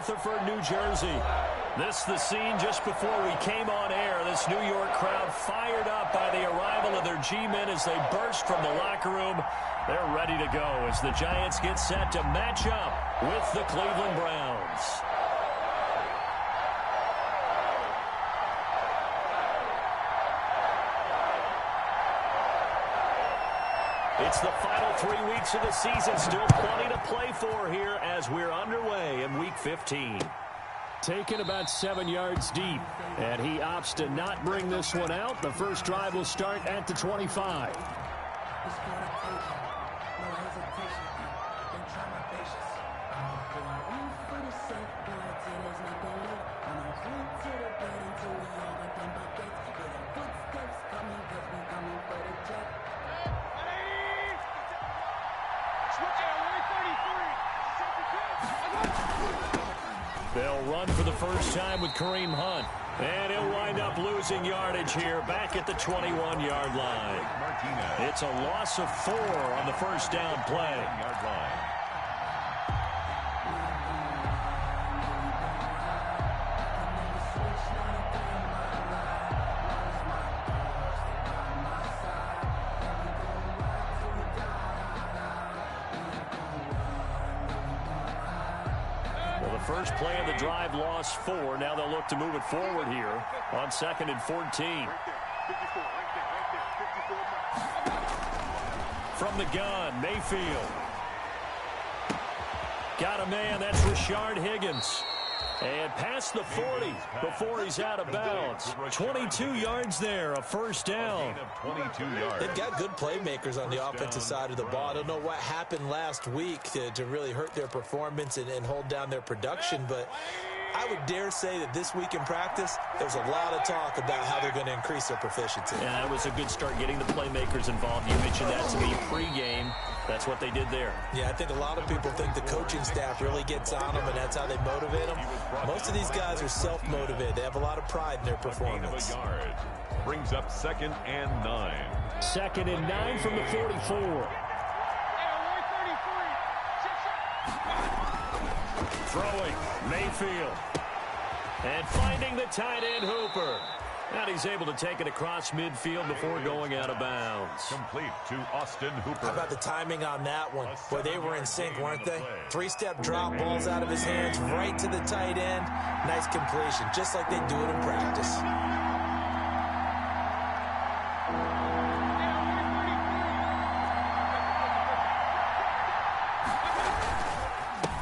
Rutherford, New Jersey. This the scene just before we came on air. This New York crowd fired up by the arrival of their G-men as they burst from the locker room. They're ready to go as the Giants get set to match up with the Cleveland Browns. It's the final 3 weeks of the season. Still plenty to play for here as we're underway in Week 15. Taken about 7 yards deep, and he opts to not bring this one out. The first drive will start at the 25. They'll run for the first time with Kareem Hunt. And he'll wind up losing yardage here back at the 21-yard line. It's a loss of 4 on the first down play. First play of the drive, lost 4. Now they'll look to move it forward here on 2nd and 14. From the gun, Mayfield. Got a man, that's Rashard Higgins. And past the 40 before he's out of bounds. 22 yards there, a first down. They've got good playmakers on the offensive side of the ball. I don't know what happened last week to really hurt their performance and hold down their production, but I would dare say that this week in practice, there's a lot of talk about how they're going to increase their proficiency. Yeah, that was a good start getting the playmakers involved. You mentioned that to me pregame. That's what they did there. Yeah, I think a lot of people think the coaching staff really gets on them, and that's how they motivate them. Most of these guys are self-motivated. They have a lot of pride in their performance. Brings up 2nd and 9. 2nd and 9 from the 44. Throwing, Mayfield. And finding the tight end, Hooper. And he's able to take it across midfield before going out of bounds. Complete to Austin Hooper. How about the timing on that one? Boy, they were in sync, weren't they? 3-step drop, balls out of his hands, right to the tight end. Nice completion, just like they do it in practice.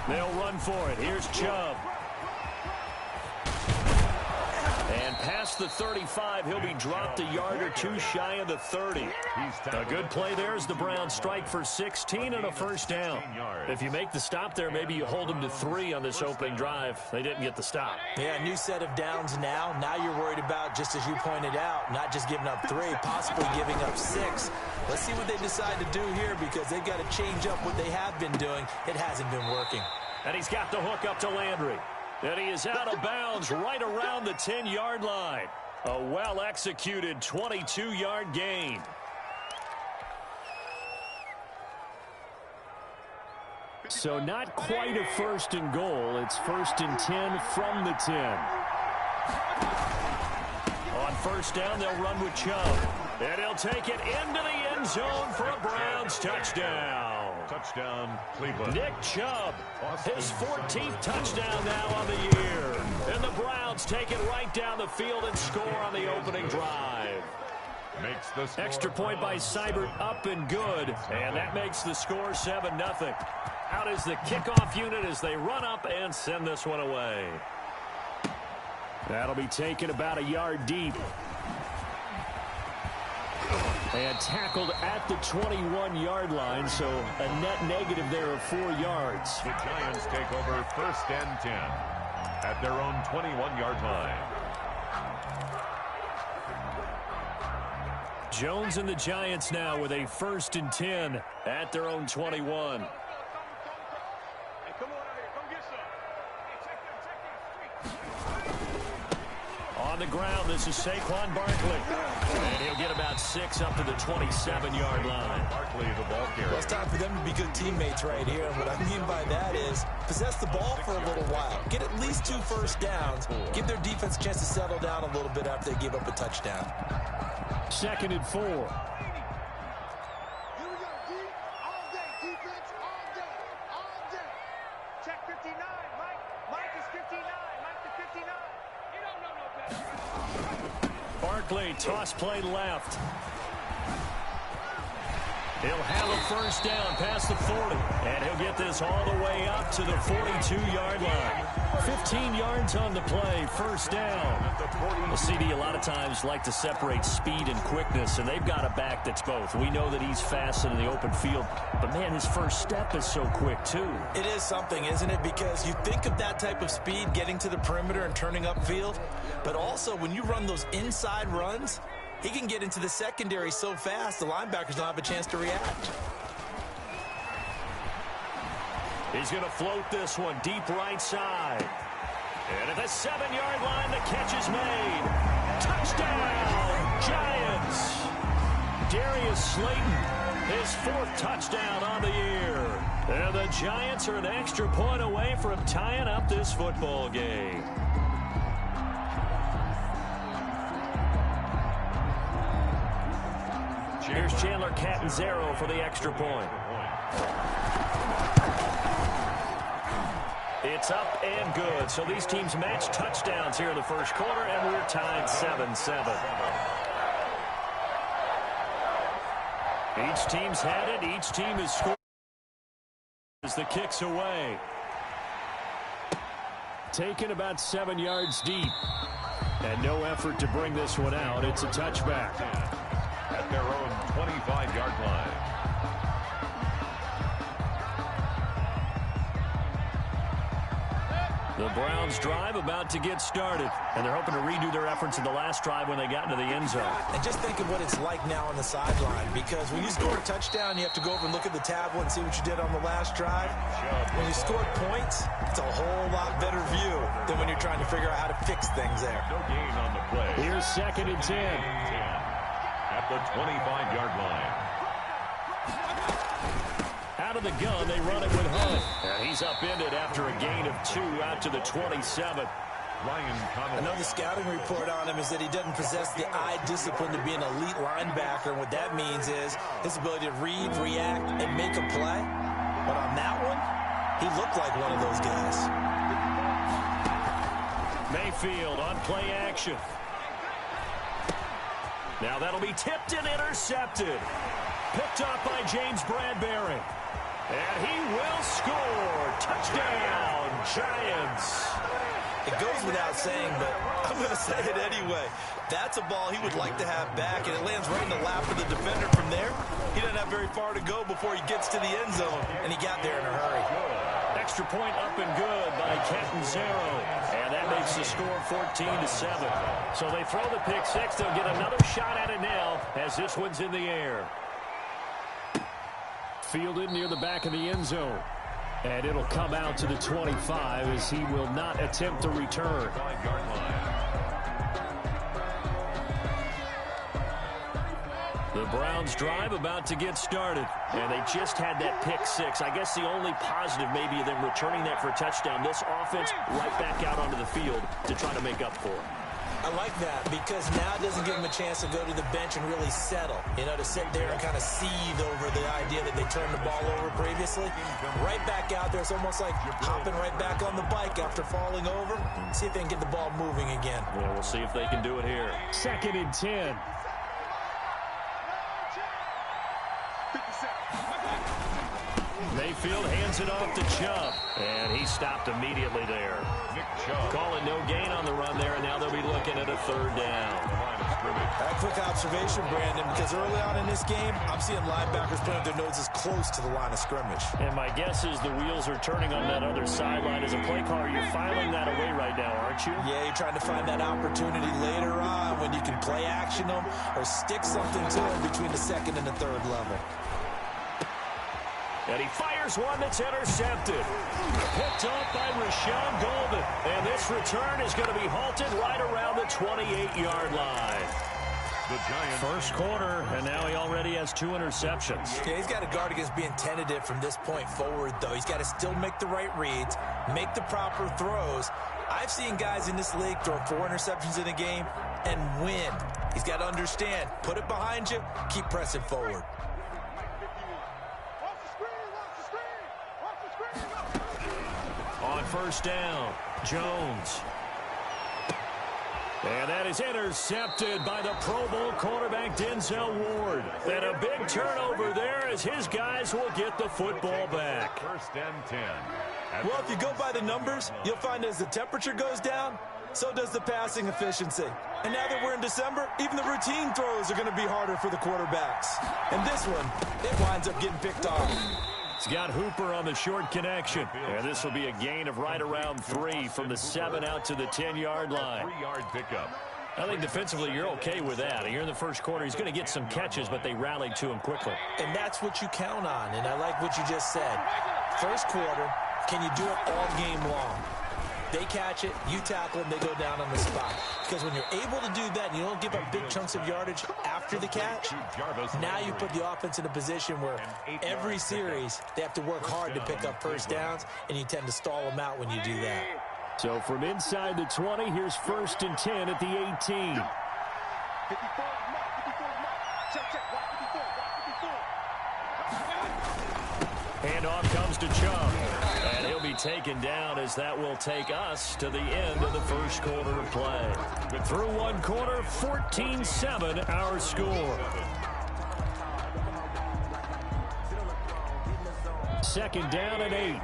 They'll run for it. Here's Chubb. And past the 35, he'll be dropped a yard or 2 shy of the 30. A good play there as the Browns strike for 16 and a first down. If you make the stop there, maybe you hold them to 3 on this opening drive. They didn't get the stop. Yeah, new set of downs now. Now you're worried about, just as you pointed out, not just giving up 3, possibly giving up 6. Let's see what they decide to do here because they've got to change up what they have been doing. It hasn't been working. And he's got the hook up to Landry. And he is out of bounds right around the 10-yard line. A well-executed 22-yard gain. So not quite a 1st and goal. It's 1st and 10 from the 10. On first down, they'll run with Chubb. And he'll take it into the end zone for a Browns touchdown. Touchdown, Cleveland. Nick Chubb, his 14th touchdown now on the year. And the Browns take it right down the field and score on the opening drive. Makes the score. Extra point by Seibert up and good. And that makes the score 7-0. Out is the kickoff unit as they run up and send this one away. That'll be taken about a yard deep. And tackled at the 21-yard line, so a net negative there of 4 yards. The Giants take over 1st and 10 at their own 21-yard line. Jones and the Giants now with a 1st and 10 at their own 21. On the ground, this is Saquon Barkley. And he'll get about 6 up to the 27-yard line. Barkley, the ball carrier. Well, it's time for them to be good teammates right here. And what I mean by that is possess the ball for a little while. Get at least 2 first downs, give their defense a chance to settle down a little bit after they give up a touchdown. 2nd and 4. Barkley, toss play left. He'll have a first down past the 40, and he'll get this all the way up to the 42-yard line. 15 yards on the play, first down. The CD a lot of times like to separate speed and quickness, and they've got a back that's both. We know that he's fast in the open field, but, man, his first step is so quick, too. It is something, isn't it? Because you think of that type of speed getting to the perimeter and turning upfield, but also when you run those inside runs, he can get into the secondary so fast, the linebackers don't have a chance to react. He's going to float this one deep right side. And at the 7-yard line, the catch is made. Touchdown, Giants. Darius Slayton, his 4th touchdown on the year. And the Giants are an extra point away from tying up this football game. Here's Chandler Catanzaro for the extra point. It's up and good. So these teams match touchdowns here in the first quarter, and we're tied 7-7. Each team's had it. Each team has scored as the kick's away. Taken about 7 yards deep. And no effort to bring this one out. It's a touchback. At their own 25-yard line. The Browns drive about to get started, and they're hoping to redo their efforts in the last drive when they got into the end zone. And just think of what it's like now on the sideline, because when you score a touchdown, you have to go over and look at the tablet and see what you did on the last drive. When you score points, it's a whole lot better view than when you're trying to figure out how to fix things there. No gain on the play. Here's 2nd and 10. At the 25-yard line. Out of the gun, they run it with Hunt. And he's upended after a gain of 2 out to the 27. Another scouting report on him is that he doesn't possess the eye discipline to be an elite linebacker. And what that means is his ability to read, react, and make a play. But on that one, he looked like one of those guys. Mayfield on play action. Now that'll be tipped and intercepted. Picked up by James Bradbury. And he will score. Touchdown, Giants. It goes without saying, but I'm going to say it anyway. That's a ball he would like to have back, and it lands right in the lap of the defender from there. He doesn't have very far to go before he gets to the end zone, and he got there in a hurry. Extra point up and good by Catanzaro. And that makes the score 14-7. So they throw the pick six. They'll get another shot at it now as this one's in the air. Fielded near the back of the end zone. And it'll come out to the 25 as he will not attempt to return. The Browns drive about to get started. And they just had that pick six. I guess the only positive maybe of them returning that for a touchdown. This offense right back out onto the field to try to make up for it. I like that because now it doesn't give them a chance to go to the bench and really settle. You know, to sit there and kind of seethe over the idea that they turned the ball over previously. Right back out there. It's almost like hopping right back on the bike after falling over. See if they can get the ball moving again. Well, we'll see if they can do it here. 2nd and 10. Mayfield hands it off to Chubb, and he stopped immediately there. Calling no gain on the run there, and now they'll be looking at a 3rd down. A quick observation, Brandon, because early on in this game, I'm seeing linebackers putting their noses close to the line of scrimmage. And my guess is the wheels are turning on that other sideline. As a play caller, you're filing that away right now, aren't you? Yeah, you're trying to find that opportunity later on when you can play action them or stick something to them between the 2nd and the 3rd level. And he fires one that's intercepted. Picked off by Rashawn Golden. And this return is going to be halted right around the 28-yard line. The Giants. First quarter, and now he already has 2 interceptions. Yeah, he's got to guard against being tentative from this point forward, though. He's got to still make the right reads, make the proper throws. I've seen guys in this league throw 4 interceptions in a game and win. He's got to understand, put it behind you, keep pressing forward. On first down, Jones. And that is intercepted by the Pro Bowl quarterback Denzel Ward. And a big turnover there as his guys will get the football back. First and 10. Well, if you go by the numbers, you'll find as the temperature goes down, so does the passing efficiency. And now that we're in December, even the routine throws are going to be harder for the quarterbacks. And this one, it winds up getting picked off. He's got Hooper on the short connection. And this will be a gain of right around 3 from the 7 out to the 10-yard line. 3-yard pickup. I think defensively you're okay with that. Here in the first quarter, he's going to get some catches, but they rallied to him quickly. And that's what you count on, and I like what you just said. First quarter, can you do it all game long? They catch it, you tackle them, they go down on the spot. Because when you're able to do that and you don't give up big chunks of yardage after the catch, now you put the offense in a position where every series they have to work hard to pick up first downs, and you tend to stall them out when you do that. So from inside the 20, here's first and 10 at the 18. Handoff comes to Chubb. And he'll be taken down as that will take us to the end of the first quarter of play. Through one quarter, 14-7 our score. Second down and 8.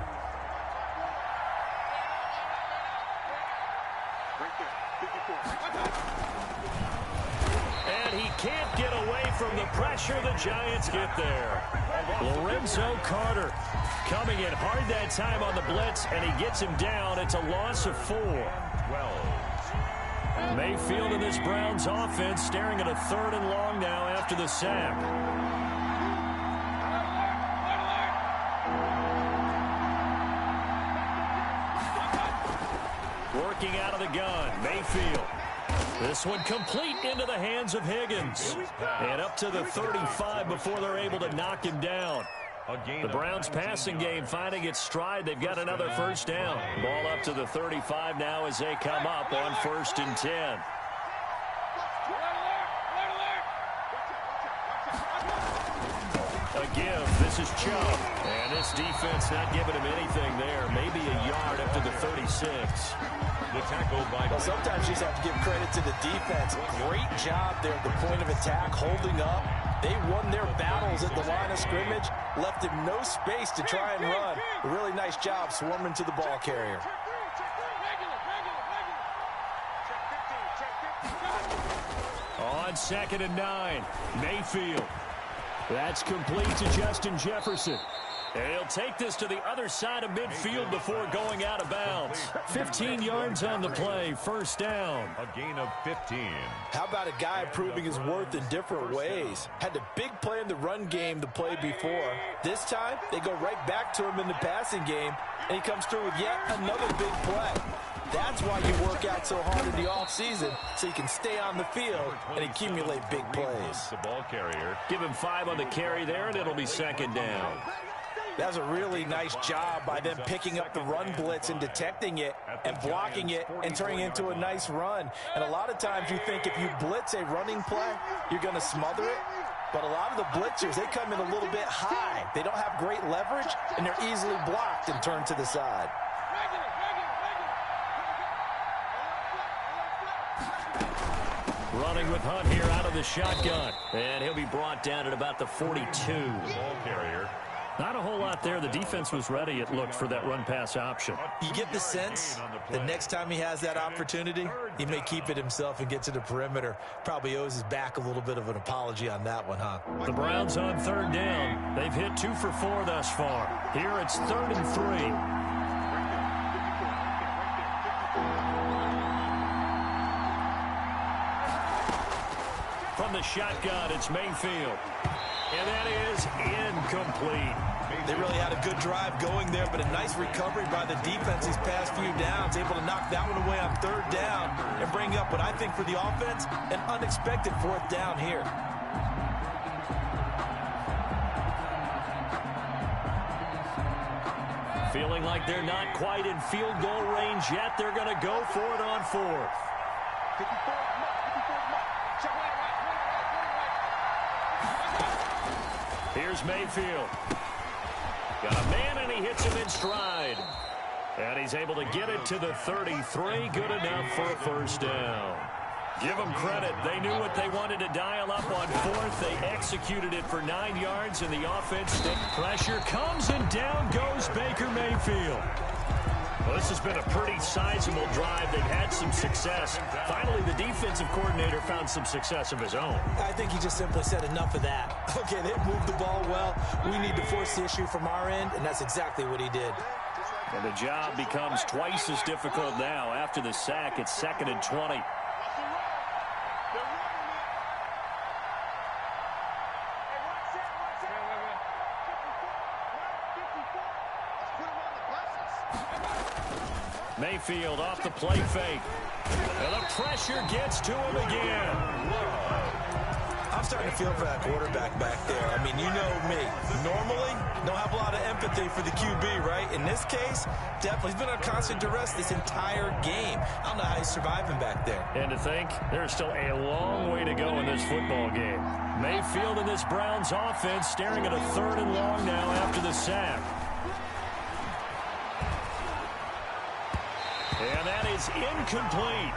And he can't get away from the pressure the Giants get there. Lorenzo Carter coming in hard that time on the blitz, and he gets him down. It's a loss of 4. Mayfield and this Browns offense staring at a 3rd and long now after the sack. Working out of the gun, Mayfield. This one complete into the hands of Higgins. And up to the 35 before they're able to knock him down. The Browns passing game finding its stride. They've got another first down. Ball up to the 35 now as they come up on first and 10. A give. This is Chubb. And this defense not giving him anything there. Maybe a yard up to the 36. The tackle by... Well, sometimes you just have to give credit to the defense. Great job there at the point of attack, holding up. They won their battles at the line of scrimmage, left him no space to try and run. A really nice job swarming to the ball carrier. On 2nd and 9, Mayfield. That's complete to Justin Jefferson. And he'll take this to the other side of midfield before going out of bounds. 15 yards on the play, first down. A gain of 15. How about a guy proving his worth in different ways? Had the big play in the run game the play before. This time, they go right back to him in the passing game, and he comes through with yet another big play. That's why you work out so hard in the offseason, so you can stay on the field and accumulate big plays. The ball carrier. Give him 5 on the carry there, and it'll be second down. That was a really nice job by them picking up the run blitz and detecting it and blocking it and turning it into a nice run. And a lot of times you think if you blitz a running play, you're going to smother it. But a lot of the blitzers, they come in a little bit high. They don't have great leverage, and they're easily blocked and turned to the side. Running with Hunt here out of the shotgun. And he'll be brought down at about the 42. Ball carrier. Not a whole lot there. The defense was ready, it looked, for that run-pass option. You get the sense the next time he has that opportunity, he may keep it himself and get to the perimeter. Probably owes his back a little bit of an apology on that one, huh? The Browns on 3rd down. They've hit 2 for 4 thus far. Here it's 3rd and 3. From the shotgun, it's Mayfield. And that is incomplete. They really had a good drive going there, but a nice recovery by the defense these past few downs, able to knock that one away on 3rd down and bring up what I think for the offense, an unexpected 4th down here. Feeling like they're not quite in field goal range yet. They're going to go for it on fourth. Here's Mayfield. Got a man, and he hits him in stride. And he's able to get it to the 33. Good enough for a first down. Give them credit. They knew what they wanted to dial up on fourth. They executed it for 9 yards, and the offense stayed. Pressure comes, and down goes Baker Mayfield. Well, this has been a pretty sizable drive. They've had some success. Finally, the defensive coordinator found some success of his own. I think he just simply said enough of that. Okay, they've moved the ball well. We need to force the issue from our end, and that's exactly what he did. And the job becomes twice as difficult now. After the sack, it's 2nd and 20. Mayfield off the play fake. And the pressure gets to him again. I'm starting to feel for that quarterback back there. I mean, you know me. Normally, don't have a lot of empathy for the QB, right? In this case, definitely. He's been on constant duress this entire game. I don't know how he's surviving back there. And to think, there's still a long way to go in this football game. Mayfield and this Browns offense staring at a 3rd and long now after the sack. And that is incomplete.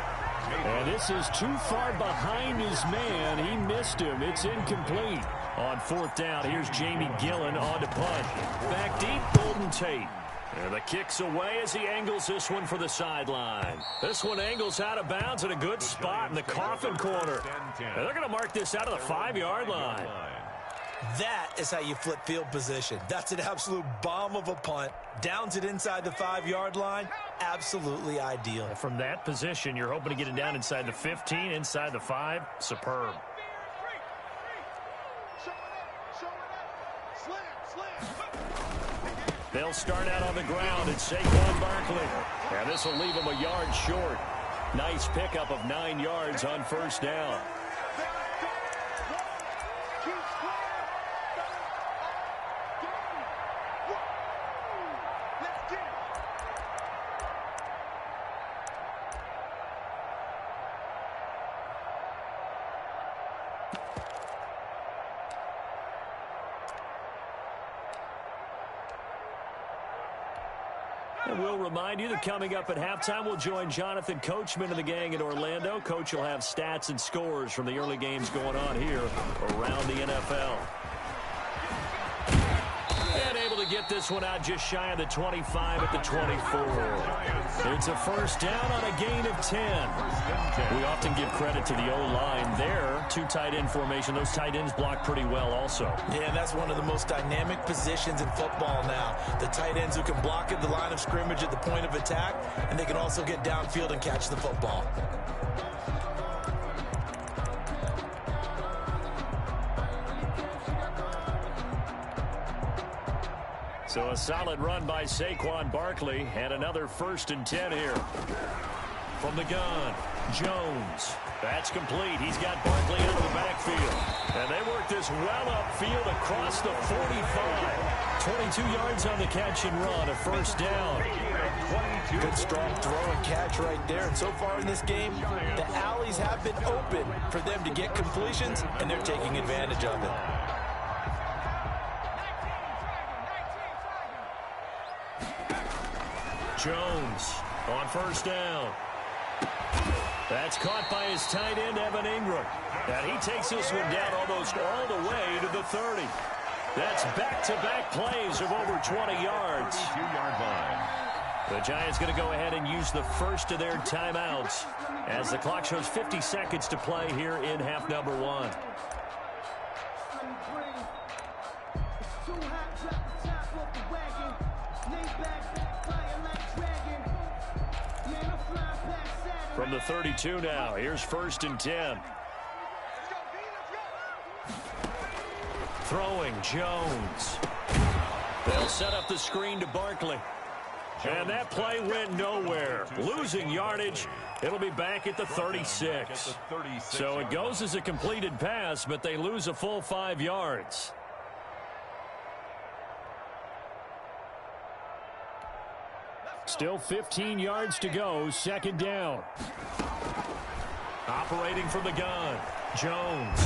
And this is too far behind his man. He missed him. It's incomplete. On 4th down, here's Jamie Gillen on to punt. Back deep, Golden Tate. And the kick's away as he angles this one for the sideline. This one angles out of bounds at a good spot in the coffin corner. And they're going to mark this out of the 5-yard line. That is how you flip field position. That's an absolute bomb of a punt. Downs it inside the 5-yard line. Absolutely ideal. From that position, you're hoping to get it down inside the 15, inside the 5. Superb. They'll start out on the ground. It's Saquon Barkley. And this will leave him a yard short. Nice pickup of 9 yards on 1st down. And we'll remind you that coming up at halftime, we'll join Jonathan Coachman and the gang in Orlando. Coach will have stats and scores from the early games going on here around the NFL. And able to get this one out just shy of the 25 at the 24. It's a first down on a gain of 10. We often give credit to the O-line there. 2 tight end formation. Those tight ends block pretty well also. Yeah, that's one of the most dynamic positions in football now. The tight ends who can block at the line of scrimmage at the point of attack, and they can also get downfield and catch the football. So a solid run by Saquon Barkley, and another 1st and 10 here. From the gun, Jones. That's complete. He's got Barkley out of the backfield. And they work this well upfield across the 45. 22 yards on the catch and run, a first down. Good strong throw and catch right there. And so far in this game, the alleys have been open for them to get completions, and they're taking advantage of it. Jones on 1st down. That's caught by his tight end, Evan Ingram. And he takes this one down almost all the way to the 30. That's back-to-back plays of over 20 yards. 2-yard line. The Giants going to go ahead and use the first of their timeouts as the clock shows 50 seconds to play here in half number 1. From the 32 now, here's 1st and 10. Throwing, Jones. They'll set up the screen to Barkley. And that play went nowhere. Losing yardage. It'll be back at the 36. So it goes as a completed pass, but they lose a full 5 yards. Still 15 yards to go, second down. Operating from the gun, Jones.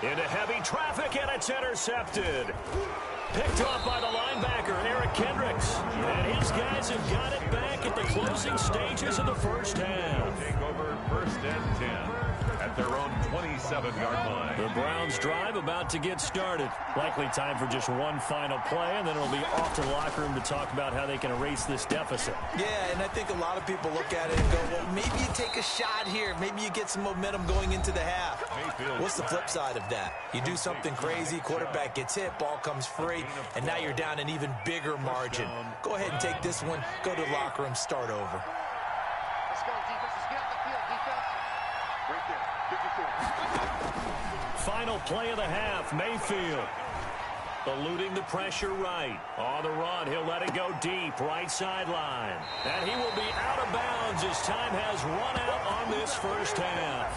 Into heavy traffic, and it's intercepted. Picked off by the linebacker, Eric Kendricks. And his guys have got it back at the closing stages of the first half. Take over first and 10 at their own 27-yard line. The Browns drive about to get started. Likely time for just one final play, and then it'll be off to the locker room to talk about how they can erase this deficit. Yeah, and I think a lot of people look at it and go, well, maybe you take a shot here. Maybe you get some momentum going into the half. What's the flip side of that? You do something crazy, quarterback gets hit, ball comes free, and now you're down an even bigger margin. Go ahead and take this one, go to the locker room, start over. Let's go, defense. Let's get out the field, defense. Right there, 54. Final play of the half, Mayfield. Eluding the pressure right. On the run, he'll let it go deep, right sideline. And he will be out of bounds as time has run out on this first half.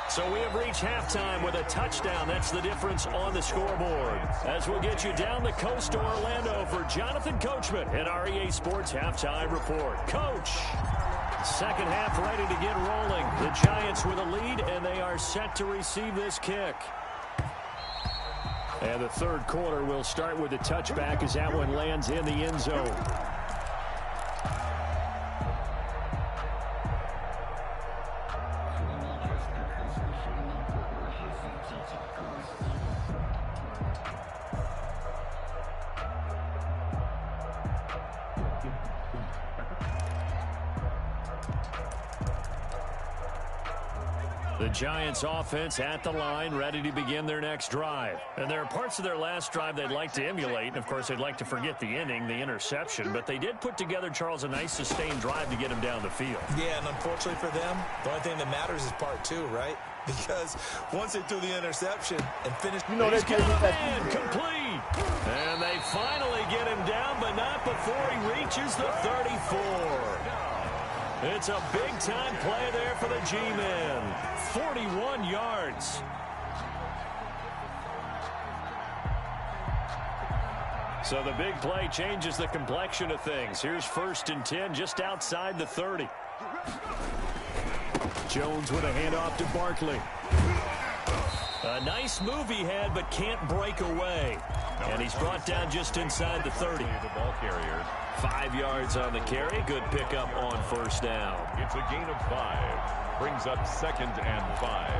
So we have reached halftime with a touchdown. That's the difference on the scoreboard. As we'll get you down the coast to Orlando for Jonathan Coachman at our EA Sports Halftime Report. Coach, second half ready to get rolling. The Giants with a lead, and they are set to receive this kick. And the third quarter will start with a touchback as that one lands in the end zone. The Giants offense at the line, ready to begin their next drive. And there are parts of their last drive they'd like to emulate. And, of course, they'd like to forget the inning, the interception. But they did put together, Charles, a nice sustained drive to get him down the field. Yeah, and unfortunately for them, the only thing that matters is part two, right? Because once they threw the interception and finished, you know, he's got a man complete. And they finally get him down, but not before he reaches the 34. It's a big-time play there for the G-men. 41 yards. So the big play changes the complexion of things. Here's first and 10 just outside the 30. Jones with a handoff to Barkley. A nice move he had, but can't break away. And he's brought down just inside the 30. The ball carrier. 5 yards on the carry. Good pickup on first down. It's a gain of 5. Brings up second and 5.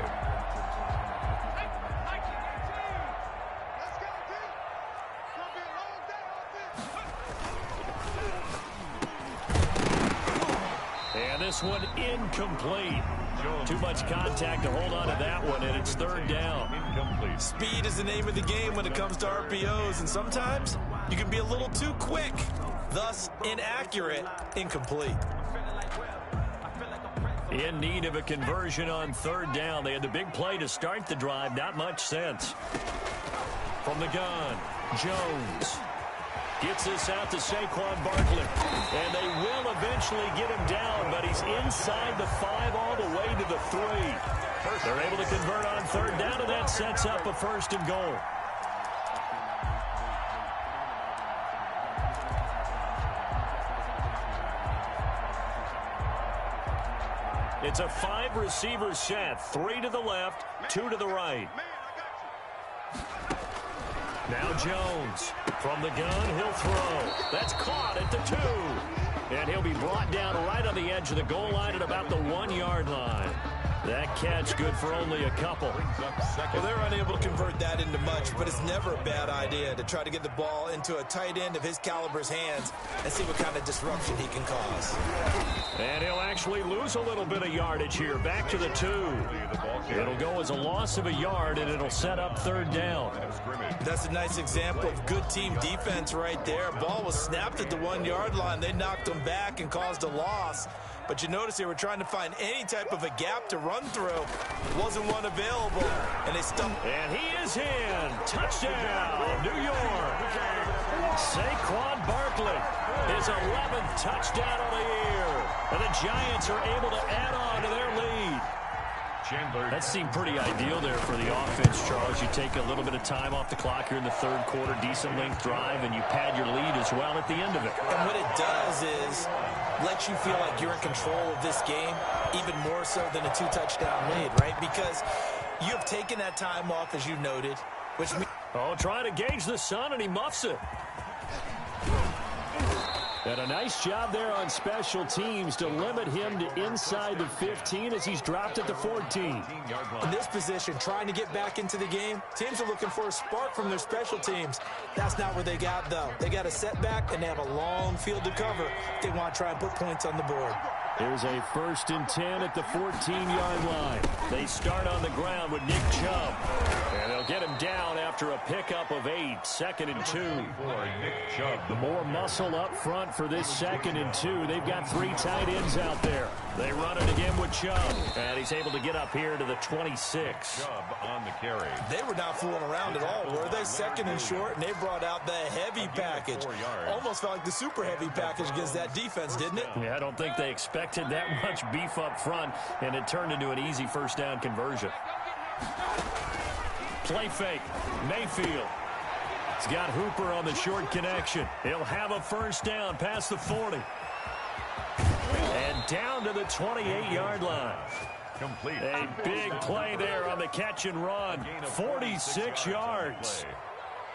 And this one incomplete. Too much contact to hold on to that one, and it's third down. Incomplete. Speed is the name of the game when it comes to RPOs, and sometimes you can be a little too quick, thus inaccurate, incomplete. In need of a conversion on third down. They had the big play to start the drive. Not much sense. From the gun, Jones gets this out to Saquon Barkley. And they will eventually get him down, but he's inside the 5 all the way to the 3. They're able to convert on third down, and that sets up a first and goal. It's a 5-receiver set. 3 to the left, 2 to the right. Now Jones from the gun, he'll throw. That's caught at the 2. And he'll be brought down right on the edge of the goal line at about the 1-yard line. That catch good for only a couple. Well, they're unable to convert that into much, but it's never a bad idea to try to get the ball into a tight end of his caliber's hands and see what kind of disruption he can cause. And he'll actually lose a little bit of yardage here. Back to the 2. It'll go as a loss of a yard, and it'll set up third down. That's a nice example of good team defense right there. Ball was snapped at the 1-yard line. They knocked him back and caused a loss. But you notice they were trying to find any type of a gap to run through. Wasn't one available, and they stumped. And he is in. Touchdown, New York. Saquon Barkley, his 11th touchdown of the year. And the Giants are able to add on to their lead. That seemed pretty ideal there for the offense, Charles. You take a little bit of time off the clock here in the third quarter, decent length drive, and you pad your lead as well at the end of it. And what it does is let you feel like you're in control of this game, even more so than a 2-touchdown lead, right? Because you have taken that time off, as you noted, which means... Oh, trying to gauge the sun, and he muffs it. And a nice job there on special teams to limit him to inside the 15 as he's dropped at the 14. In this position, trying to get back into the game, teams are looking for a spark from their special teams. That's not what they got, though. They got a setback, and they have a long field to cover if they want to try and put points on the board. Here's a 1st and 10 at the 14-yard line. They start on the ground with Nick Chubb. And they'll get him down after a pickup of 8. 2nd and 2. The more muscle up front for this 2nd and 2. They've got 3 tight ends out there. They run it again with Chubb. And he's able to get up here to the 26. Chubb on the carry. They were not fooling around at all, were they? 2nd and short, and they brought out the heavy package. Almost felt like the super heavy package against that defense, didn't it? Yeah, I don't think they expected that much beef up front, and it turned into an easy 1st down conversion. Play fake. Mayfield. He's got Hooper on the short connection. He'll have a 1st down past the 40. And down to the 28-yard line. Complete. A big play there on the catch and run. 46 yards.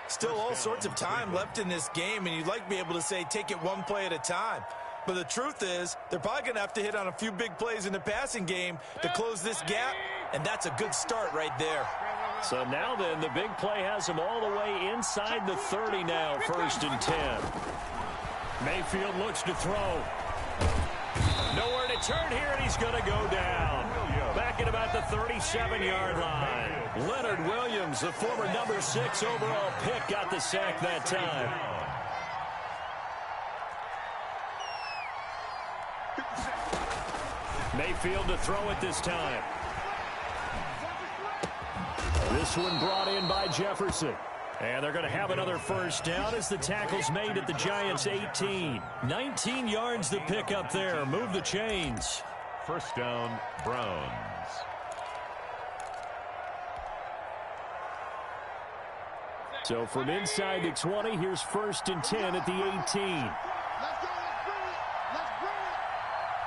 Still all sorts of time left in this game, and you'd like to be able to say take it one play at a time. But the truth is, they're probably going to have to hit on a few big plays in the passing game to close this gap, and that's a good start right there. So now then, the big play has him all the way inside the 30 now, 1st and 10. Mayfield looks to throw. Nowhere to turn here, and he's going to go down. Back at about the 37-yard line. Leonard Williams, the former number 6 overall pick, got the sack that time. Mayfield to throw it this time. This one brought in by Jefferson. And they're going to have another 1st down as the tackle's made at the Giants' 18. 19 yards to pick up there. Move the chains. 1st down, Browns. So from inside the 20, here's 1st and 10 at the 18. Let's go, let's bring it. Let's bring it.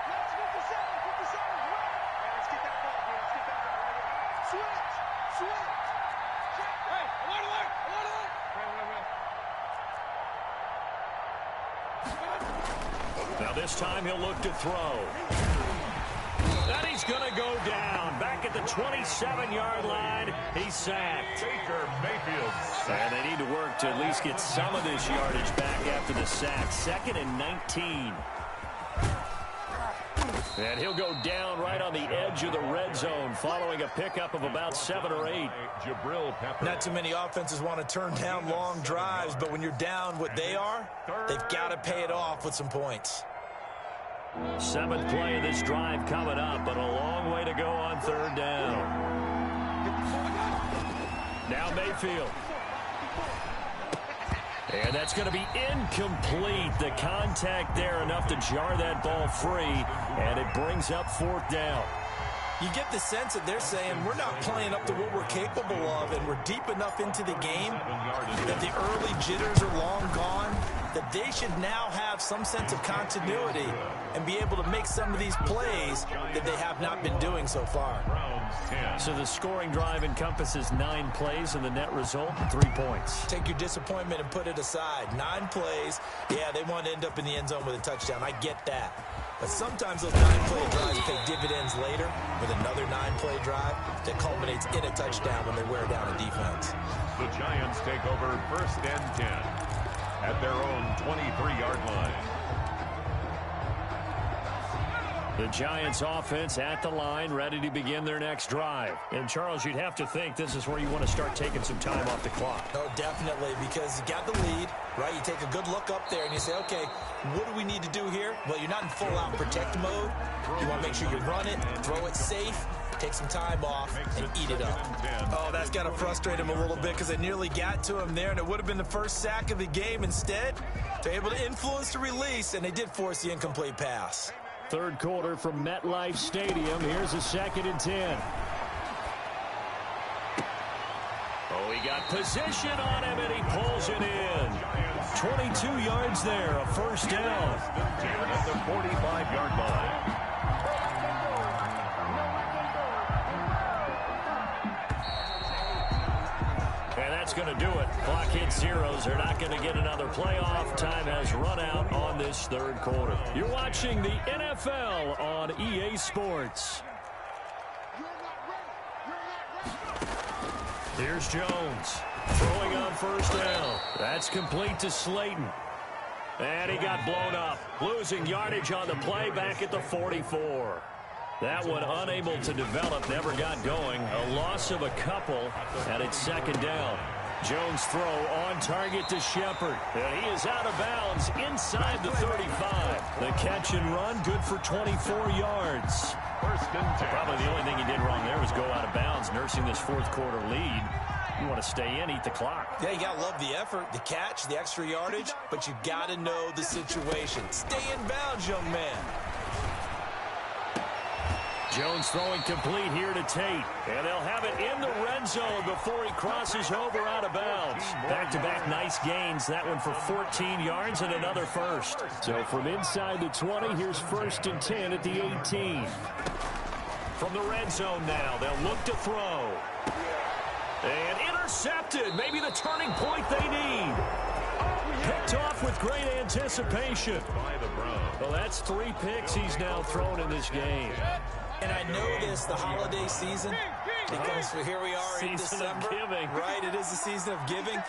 Let's 57, 57. Let's get that ball, man. Let's get that ball right here. Switch. Hey, alert. Now this time he'll look to throw. And he's going to go down. Back at the 27-yard line, he's sacked. Baker Mayfield. And they need to work to at least get some of this yardage back after the sack. 2nd and 19. And he'll go down right on the edge of the red zone following a pickup of about 7 or 8. Jabril Peppers. Not too many offenses want to turn down long drives, but when you're down what they are, they've got to pay it off with some points. 7th play of this drive coming up, but a long way to go on 3rd down. Now Mayfield. And that's going to be incomplete. The contact there enough to jar that ball free, and it brings up 4th down. You get the sense that they're saying we're not playing up to what we're capable of, and we're deep enough into the game that the early jitters are long gone, that they should now have some sense of continuity and be able to make some of these plays that they have not been doing so far. So the scoring drive encompasses 9 plays, and the net result, 3 points. Take your disappointment and put it aside. 9 plays, yeah, they want to end up in the end zone with a touchdown. I get that. But sometimes those 9-play drives pay dividends later with another 9-play drive that culminates in a touchdown when they wear down a defense. The Giants take over 1st and 10 at their own 23-yard line. The Giants offense at the line, ready to begin their next drive. And Charles, you'd have to think this is where you want to start taking some time off the clock. Oh, definitely, because you got the lead, right? You take a good look up there and you say, okay, what do we need to do here? Well, you're not in full-out protect mode. You want to make sure you run it, throw it safe, take some time off, and eat it up. Oh, that's got to frustrate him a little bit because they nearly got to him there, and it would have been the first sack of the game. Instead, they're able to influence the release, and they did force the incomplete pass. 3rd quarter from MetLife Stadium. Here's a 2nd and 10. We got position on him, and he pulls it in. 22 yards there, a first down. At the 45-yard line. And that's going to do it. Clock hits zeros. They're not going to get another playoff. Time has run out on this third quarter. You're watching the NFL on EA Sports. Here's Jones throwing on first down. That's complete to Slayton. And he got blown up. Losing yardage on the play back at the 44. That one unable to develop, never got going. A loss of a couple, and it's second down. Jones throw on target to Shepard. And he is out of bounds inside the 35. The catch and run, good for 24 yards. First and 10. Probably the only thing he did wrong there was go out of bounds, nursing this fourth quarter lead. You want to stay in, eat the clock. Yeah, you got to love the effort, the catch, the extra yardage, but you got to know the situation. Stay in bounds, young man. Jones throwing complete here to Tate. And they'll have it in the red zone before he crosses over out of bounds. Back-to-back nice gains. That one for 14 yards and another first. So from inside the 20, here's first and 10 at the 18. From the red zone now, they'll look to throw. And intercepted. Maybe the turning point they need. Picked off with great anticipation. Well, that's 3 picks he's now thrown in this game. And I know this, the holiday season, because here we are in December. Right, it is the season of giving.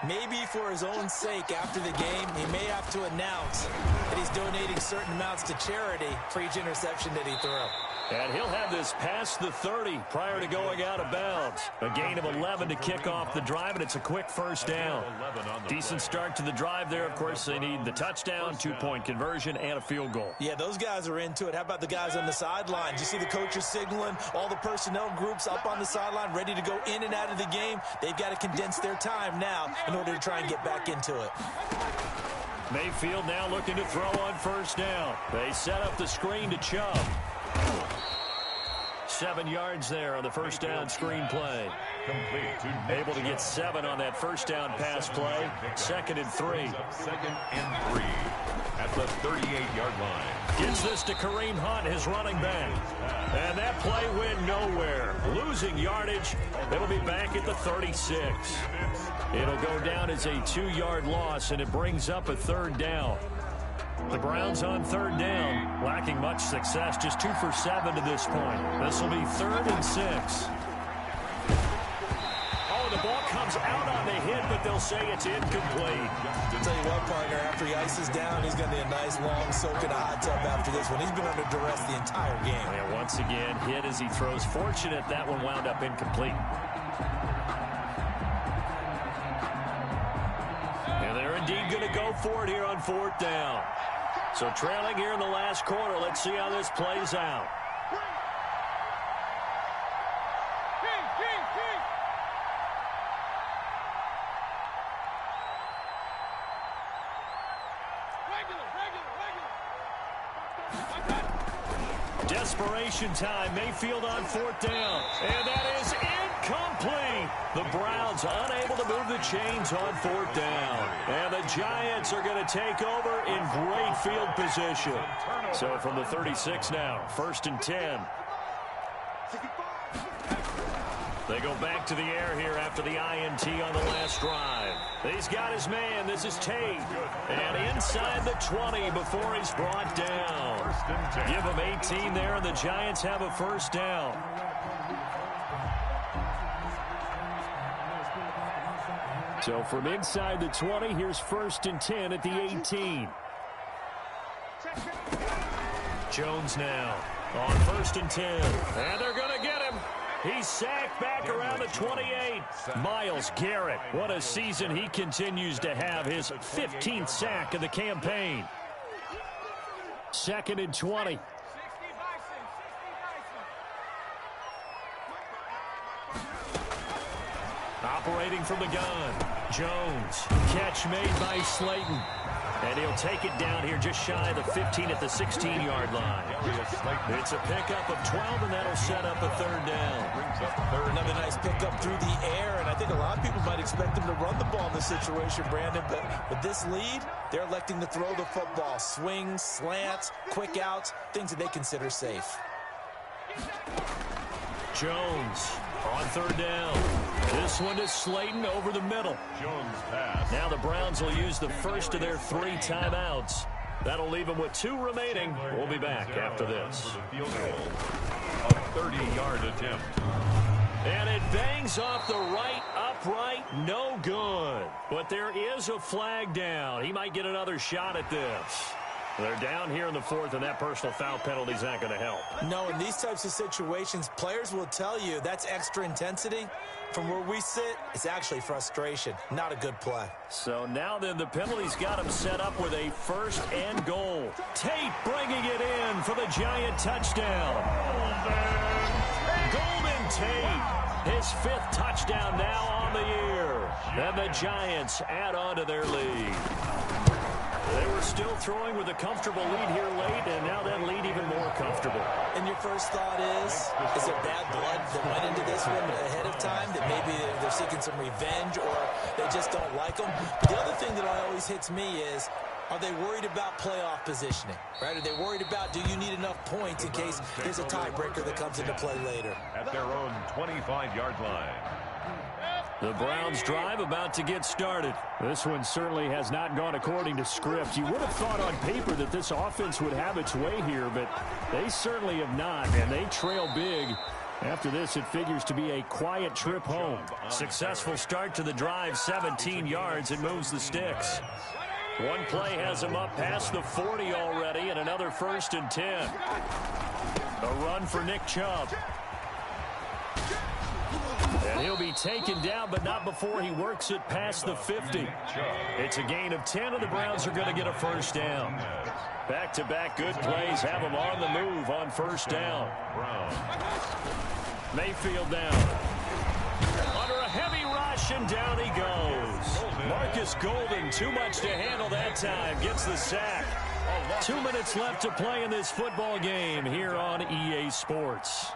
Maybe for his own sake, after the game, he may have to announce that he's donating certain amounts to charity for each interception that he threw. And he'll have this past the 30 prior to going out of bounds. A gain of 11 to kick off the drive, and it's a quick first down. Decent start to the drive there. Of course, they need the touchdown, 2-point conversion, and a field goal. Yeah, those guys are into it. How about the guys on the sideline? You see the coaches signaling, all the personnel groups up on the sideline ready to go in and out of the game. They've got to condense their time now in order to try and get back into it. Mayfield now looking to throw on first down. They set up the screen to Chubb. 7 yards there on the first down screen play. Able to get 7 on that first down pass play. 2nd and 3. 2nd and 3 at the 38-yard line. Gets this to Kareem Hunt, his running back. And that play went nowhere. Losing yardage. It'll be back at the 36. It'll go down as a 2-yard loss, and it brings up a third down. The Browns on third down, lacking much success, just 2 for 7 to this point. This will be 3rd and 6. Oh, the ball comes out on the hit, but they'll say it's incomplete. I'll tell you what, partner, after he ices down, he's going to need a nice long soak in a hot tub after this one. He's been under duress the entire game. And once again, hit as he throws. Fortunate that one wound up incomplete. And they're indeed going to go for it here on 4th down. So trailing here in the last quarter. Let's see how this plays out. Desperation time. Mayfield on 4th down. And that is incomplete. The Browns unable to move the chains on 4th down. And the Giants are going to take over in great field position. So from the 36 now, 1st and 10. They go back to the air here after the INT on the last drive. He's got his man. This is Tate. And inside the 20 before he's brought down. Give him 18 there, and the Giants have a first down. So from inside the 20, here's 1st and 10 at the 18. Jones now on 1st and 10. And they're going to get him. He's sacked back around the 28. Myles Garrett, what a season he continues to have. His 15th sack of the campaign. 2nd and 20. Operating from the gun. Jones. Catch made by Slayton. And he'll take it down here just shy of the 15 at the 16-yard line. It's a pickup of 12, and that'll set up a third down. Another nice pickup through the air, and I think a lot of people might expect them to run the ball in this situation, Brandon, but with this lead, they're electing to throw the football. Swings, slants, quick outs, things that they consider safe. Jones on third down. This one to Slayton over the middle. Jones pass. Now the Browns will use the first of their 3 timeouts. That'll leave them with 2 remaining. We'll be back after this. Field goal. A 30-yard attempt. And it bangs off the right upright. No good. But there is a flag down. He might get another shot at this. They're down here in the 4th, and that personal foul penalty is not going to help. No, in these types of situations, players will tell you that's extra intensity. From where we sit, it's actually frustration. Not a good play. So now then, the penalty's got him set up with a 1st and goal. Tate bringing it in for the Giant touchdown. Golden Tate, his 5th touchdown now on the year. And the Giants add on to their lead. They were still throwing with a comfortable lead here late, and now that lead even more comfortable. And your first thought is there bad blood that went into this one ahead of time, that maybe they're seeking some revenge or they just don't like them? But the other thing that always hits me is, are they worried about playoff positioning? Right? Are they worried about, do you need enough points in case there's a tiebreaker that comes into play later? At their own 25-yard line. The Browns drive about to get started. This one certainly has not gone according to script. You would have thought on paper that this offense would have its way here, but they certainly have not, and they trail big. After this, it figures to be a quiet trip home. Successful start to the drive, 17 yards, and moves the sticks. One play has him up past the 40 already, and another 1st and 10. A run for Nick Chubb. And he'll be taken down, but not before he works it past the 50. It's a gain of 10, and the Browns are going to get a 1st down. Back-to-back good plays have them on the move on 1st down. Mayfield down. Under a heavy rush, and down he goes. Marcus Golden, too much to handle that time, gets the sack. 2 minutes left to play in this football game here on EA Sports.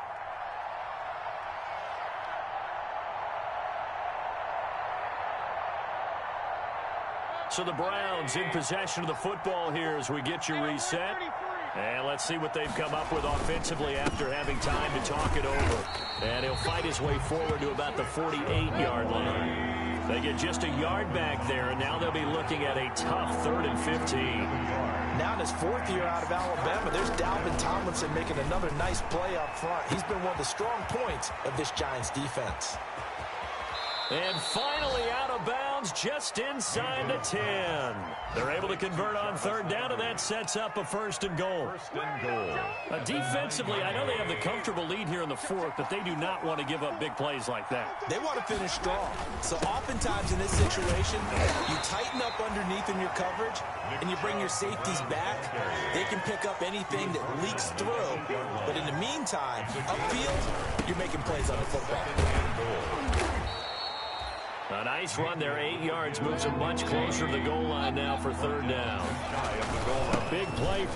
So the Browns in possession of the football here as we get you reset. And let's see what they've come up with offensively after having time to talk it over. And he'll fight his way forward to about the 48-yard line. They get just a yard back there, and now they'll be looking at a tough 3rd and 15. Now in his 4th year out of Alabama, there's Dalvin Tomlinson making another nice play up front. He's been one of the strong points of this Giants defense. And finally out of bounds just inside the 10. They're able to convert on 3rd down, and that sets up a 1st and goal. Defensively, I know they have the comfortable lead here in the 4th, but they do not want to give up big plays like that. They want to finish strong. So oftentimes in this situation, you tighten up underneath in your coverage, and you bring your safeties back. They can pick up anything that leaks through. But in the meantime, upfield, you're making plays on the football. A nice run there, 8 yards, moves him much closer to the goal line now for 3rd down. A big play,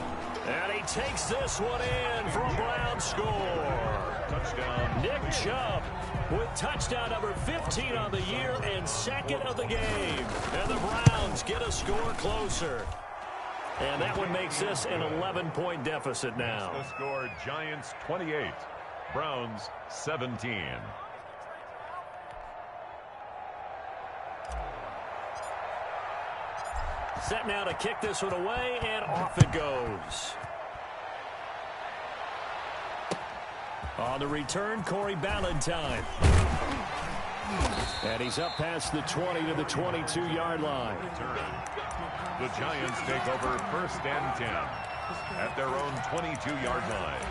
and he takes this one in for a Brown score. Touchdown. Nick Chubb with touchdown number 15 on the year and 2nd of the game. And the Browns get a score closer. And that one makes this an 11-point deficit now. The score, Giants 28, Browns 17. Set now to kick this one away, and off it goes. On the return, Corey Ballantyne. And he's up past the 20 to the 22-yard line. The Giants take over 1st and 10 at their own 22-yard line.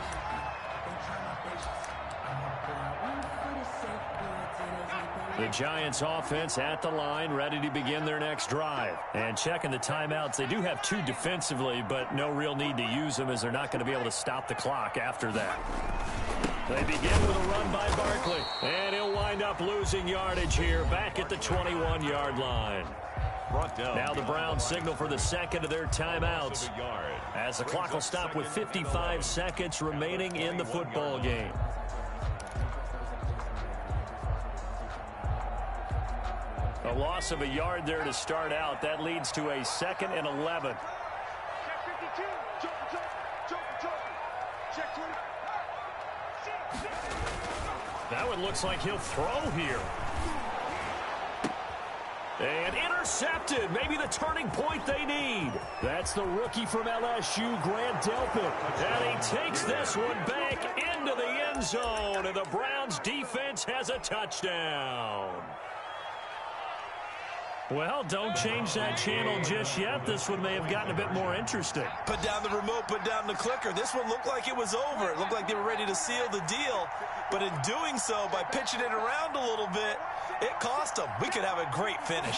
The Giants offense at the line, ready to begin their next drive. And checking the timeouts, they do have 2 defensively, but no real need to use them as they're not going to be able to stop the clock after that. They begin with a run by Barkley, and he'll wind up losing yardage here back at the 21-yard line. brought down. Now the Browns signal for the second of their timeouts, as the clock will stop with 55 seconds remaining in the football game. A loss of a yard there to start out. That leads to a 2nd and 11. That one looks like he'll throw here. And intercepted. Maybe the turning point they need. That's the rookie from LSU, Grant Delpit. And he takes this one back into the end zone. And the Browns defense has a touchdown. Well, don't change that channel just yet. This one may have gotten a bit more interesting. Put down the remote, put down the clicker. This one looked like it was over. It looked like they were ready to seal the deal. But in doing so, by pitching it around a little bit, it cost them. We could have a great finish.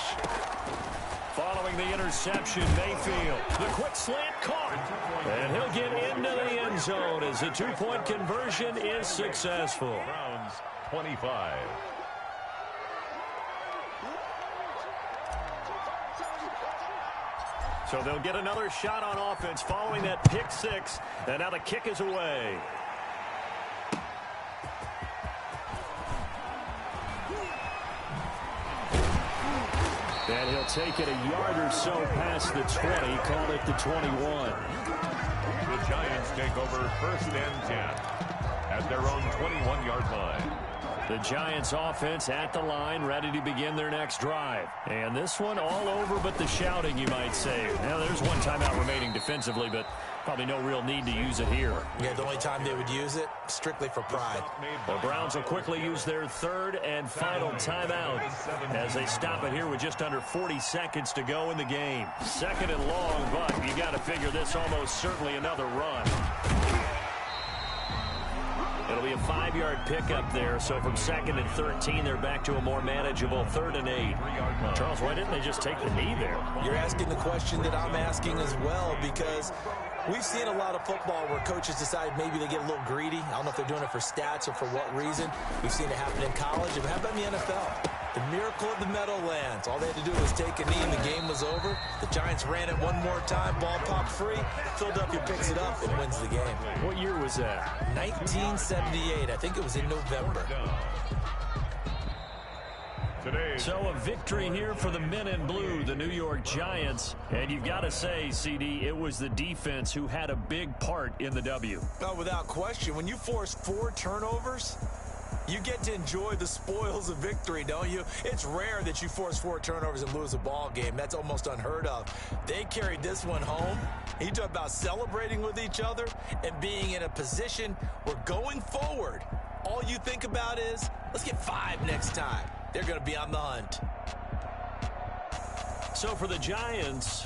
Following the interception, Mayfield. The quick slant caught. And he'll get into the end zone as the two-point conversion is successful. Browns 25. So they'll get another shot on offense following that pick six. And now the kick is away. And he'll take it a yard or so past the 20, call it the 21. The Giants take over 1st and 10 at their own 21-yard line. The Giants offense at the line, ready to begin their next drive. And this one all over but the shouting, you might say. Now, there's one timeout remaining defensively, but probably no real need to use it here. Yeah, the only time they would use it, strictly for pride. The Browns will quickly use their 3rd and final timeout as they stop it here with just under 40 seconds to go in the game. 2nd and long, but you got to figure this almost certainly another run. It'll be a 5-yard pickup there, so from 2nd and 13, they're back to a more manageable 3rd and 8. Charles, why didn't they just take the knee there? You're asking the question that I'm asking as well, because we've seen a lot of football where coaches decide maybe they get a little greedy. I don't know if they're doing it for stats or for what reason. We've seen it happen in college. And how about in the NFL? The miracle of the Meadowlands. All they had to do was take a knee and the game was over. The Giants ran it one more time. Ball popped free. Philadelphia picks it up and wins the game. What year was that? 1978. I think it was in November. So a victory here for the men in blue, the New York Giants. And you've got to say, CD, it was the defense who had a big part in the W. Oh, without question. When you force 4 turnovers, you get to enjoy the spoils of victory, don't you? It's rare that you force 4 turnovers and lose a ball game. That's almost unheard of. They carried this one home. You talk about celebrating with each other and being in a position where going forward, all you think about is, let's get 5 next time. They're going to be on the hunt. So for the Giants,